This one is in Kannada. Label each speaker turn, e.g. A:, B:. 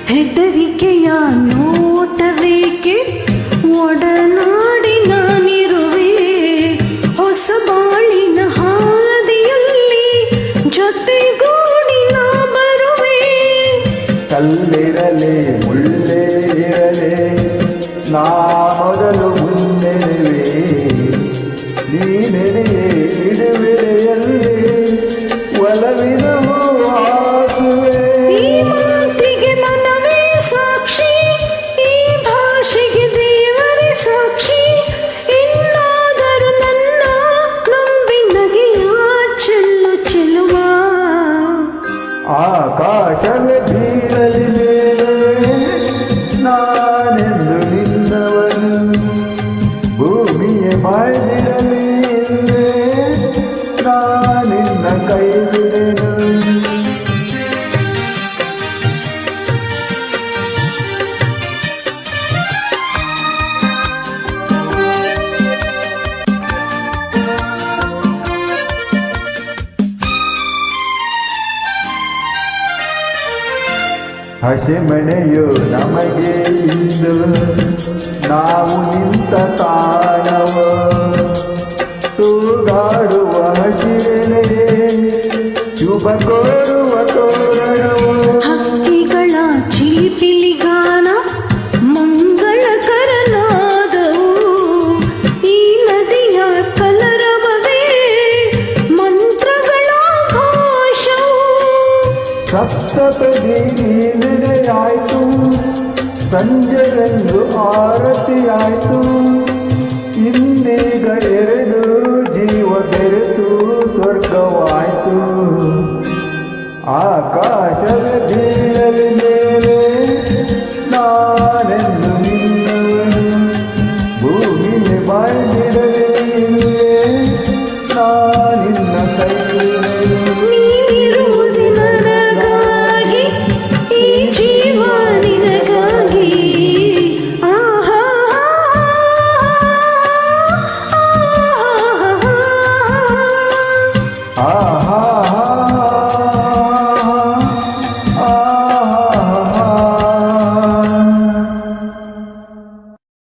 A: ಹೆದರಿಕೆಯ ನೋಟವೇಕೆ ಒಡನಾಡಿ ನಾನಿರುವೆ ಹೊಸ ಬಾಳಿನ ಹಾದಿಯಲ್ಲಿ ಜೊತೆಗೂಡಿ ನಾ ಬರುವೆ
B: ಕಲ್ಲಿರಲಿ ಮುಳ್ಳೇ ಇರಲಿ ನಾ ಮೊದಲು ಮುನ್ನೆರುವೆ ನೀನೆಡೆಯೇ ಇಡುವಿರೆಯಲ್ಲಿ ಒಲವಿನ ಹಾಸುವೆ
A: ಈ ಮಾತಿಗೆ ಮನವೇ ಸಾಕ್ಷಿ ಈ ಭಾಷೆಗೆ ದೇವರೇ ಸಾಕ್ಷಿ ಇನ್ನಾದರೂ ನನ್ನ ನಂಬಿ ನಗೆಯ ಚೆಲ್ಲು ಚೆಲುವ
B: ಆಕಾಶವೇ ಬೀಳಲಿ ಮೇಲೆ ನಾನೆಂದು ನಿನ್ನವನು ಭೂಮಿಯ ಬಾಯ್ದಿರಲಿ ನಾನಿನ್ನ ಕೈ ಬಿಡೆನು ಹಸಿಮಣೆಯು ನಮಗೆ ಇಂದು ನಾವು ನಿಂತ ತಾಣವ ತೂಗಾಡುವ ಹಸಿರೆಲೆಗೆ ಶುಭ ಕೋರುವ ತೋರಣವು
A: ಹಕ್ಕಿಗಳ ಚಿಲಿಪಿಲಿಗಾನ ಮಂಗಳಕರನಾದವು ಈ ನದಿಯ ಕಲರವವೇ ಮಂತ್ರಗಳ ಘೋಷವು
B: ಸಪ್ತಪದಿ ನಡೆಯಾಯಿತು ಸಂಜೆಯೆಂದು ಆರತಿಯಾಯಿತು ಇನ್ನೀಗ ಎರಡು ಜೀವ ಬೆರೆತು ಸ್ವರ್ಗವಾಯಿತು ಆಕಾಶವೇ ಬೀಳಲಿ ಮೇಲೆ ನಾನೆಂದು ನಿನ್ನವನು ಭೂಮಿಗೆ ಬಾಯ್ದಿರಲಿ ನಾ